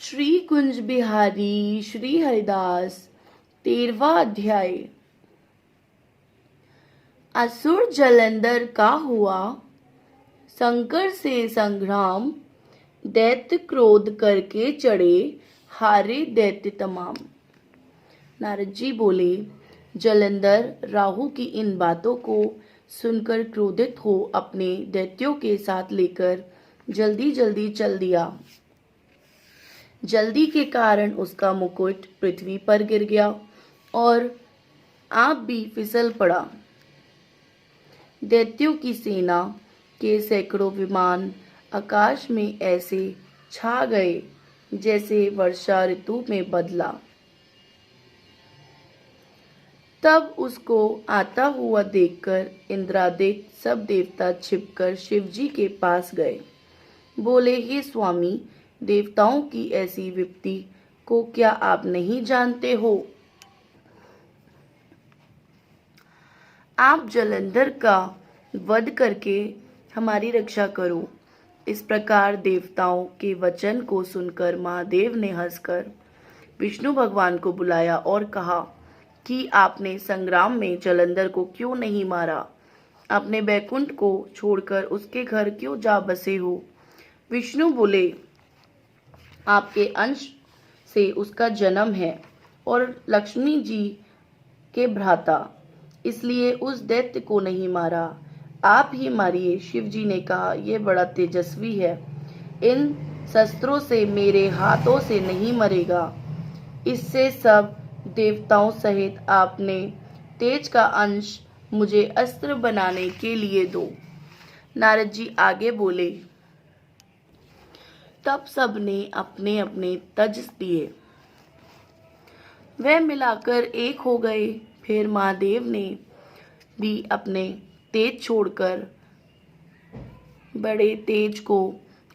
श्री कुंज बिहारी श्री हरिदास 13वां अध्याय। असुर जलंधर का हुआ शंकर से संग्राम, दैत्य क्रोध करके चढ़े, हारे दैत्य तमाम। नारद जी बोले, जलंधर राहु की इन बातों को सुनकर क्रोधित हो अपने दैत्यों के साथ लेकर जल्दी जल्दी चल दिया। जल्दी के कारण उसका मुकुट पृथ्वी पर गिर गया और आप भी फिसल पड़ा। दैत्यों की सेना के सैकड़ों विमान आकाश में ऐसे छा गए जैसे वर्षा ऋतु में बदला। तब उसको आता हुआ देखकर इंद्रादिक सब देवता छिपकर शिवजी के पास गए। बोले, हे स्वामी, देवताओं की ऐसी विपत्ति को क्या आप नहीं जानते हो? आप जलंधर का वध करके हमारी रक्षा करो। इस प्रकार देवताओं के वचन को सुनकर महादेव ने हंसकर विष्णु भगवान को बुलाया और कहा कि आपने संग्राम में जलंधर को क्यों नहीं मारा? आपने बैकुंठ को छोड़कर उसके घर क्यों जा बसे हो? विष्णु बोले, आपके अंश से उसका जन्म है और लक्ष्मी जी के भ्राता, इसलिए उस दैत्य को नहीं मारा, आप ही मारिए। शिव जी ने कहा, यह बड़ा तेजस्वी है, इन शस्त्रों से मेरे हाथों से नहीं मरेगा। इससे सब देवताओं सहित आपने तेज का अंश मुझे अस्त्र बनाने के लिए दो। नारद जी आगे बोले, तब सबने अपने अपने तज दिए, वे मिलाकर एक हो गए। फिर महादेव ने भी अपने तेज छोड़कर बड़े तेज को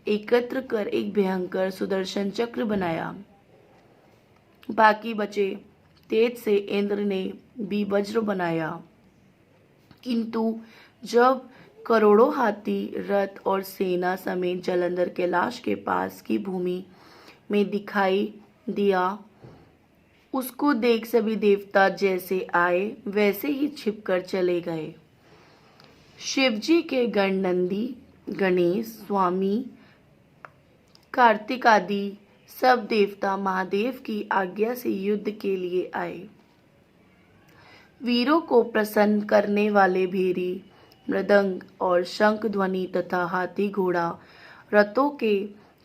एकत्र कर एक भयंकर सुदर्शन चक्र बनाया। बाकी बचे तेज से इंद्र ने भी वज्र बनाया, किंतु जब करोड़ों हाथी, रथ और सेना समेत जलंधर कैलाश के पास की भूमि में दिखाई दिया, उसको देख सभी देवता जैसे आए वैसे ही छिपकर चले गए। शिवजी के गण नंदी, गणेश, स्वामी, कार्तिक आदि सब देवता महादेव की आज्ञा से युद्ध के लिए आए। वीरों को प्रसन्न करने वाले भेरी, मृदंग और शंख ध्वनि तथा हाथी घोड़ा रथों के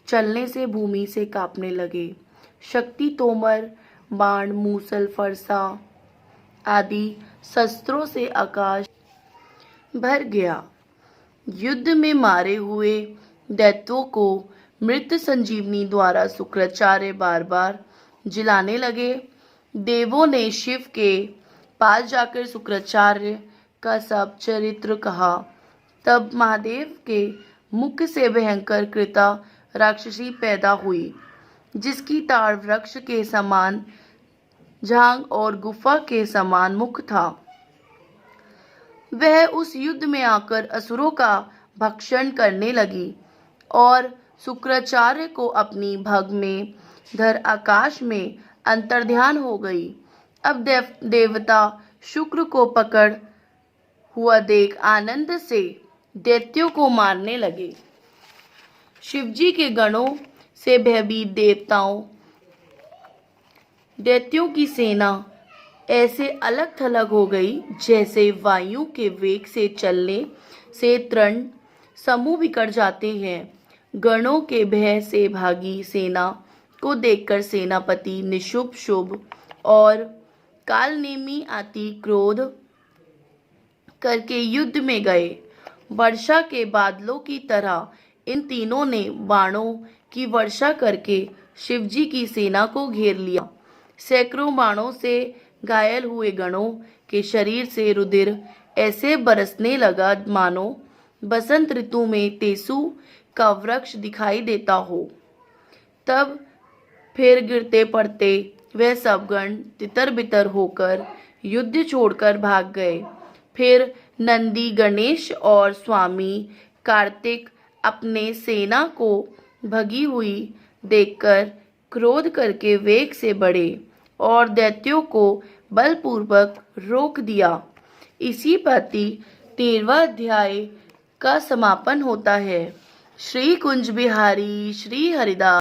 चलने से भूमि से कांपने लगे। शक्ति तोमर, बाण, मूसल, फरसा आदि शस्त्रों से आकाश भर गया। युद्ध में मारे हुए दैत्यों को मृत संजीवनी द्वारा शुक्राचार्य बार बार जिलाने लगे। देवों ने शिव के पास जाकर शुक्राचार्य का सब चरित्र कहा। तब महादेव के मुख से भयंकर कृता राक्षसी पैदा हुई, जिसकी ताड़ वृक्ष के समान झांग और गुफा के समान मुख था। वह उस युद्ध में आकर असुरों का भक्षण करने लगी और शुक्राचार्य को अपनी भग में धर आकाश में अंतर्ध्यान हो गई। अब देवता शुक्र को पकड़ हुआ देख आनंद से दैत्यों को मारने लगे। शिवजी के गणों से भयभीत दैत्यों की सेना ऐसे अलग थलग हो गई जैसे वायु के वेग से चलने से तृण समूह बिखर जाते हैं। गणों के भय से भागी सेना को देखकर सेनापति निशुभ, शुभ और कालनेमी आदि क्रोध करके युद्ध में गए। वर्षा के बादलों की तरह इन तीनों ने बाणों की वर्षा करके शिवजी की सेना को घेर लिया। सैकड़ों बाणों से घायल हुए गणों के शरीर से रुधिर ऐसे बरसने लगा मानो बसंत ऋतु में तेसु का वृक्ष दिखाई देता हो। तब फिर गिरते पड़ते वे सब गण तितर बितर होकर युद्ध छोड़कर भाग गए। फिर नंदी, गणेश और स्वामी कार्तिक अपने सेना को भगी हुई देखकर क्रोध करके वेग से बढ़े और दैत्यों को बलपूर्वक रोक दिया। इसी भांति 13वां अध्याय का समापन होता है। श्री कुंज बिहारी श्री हरिदास।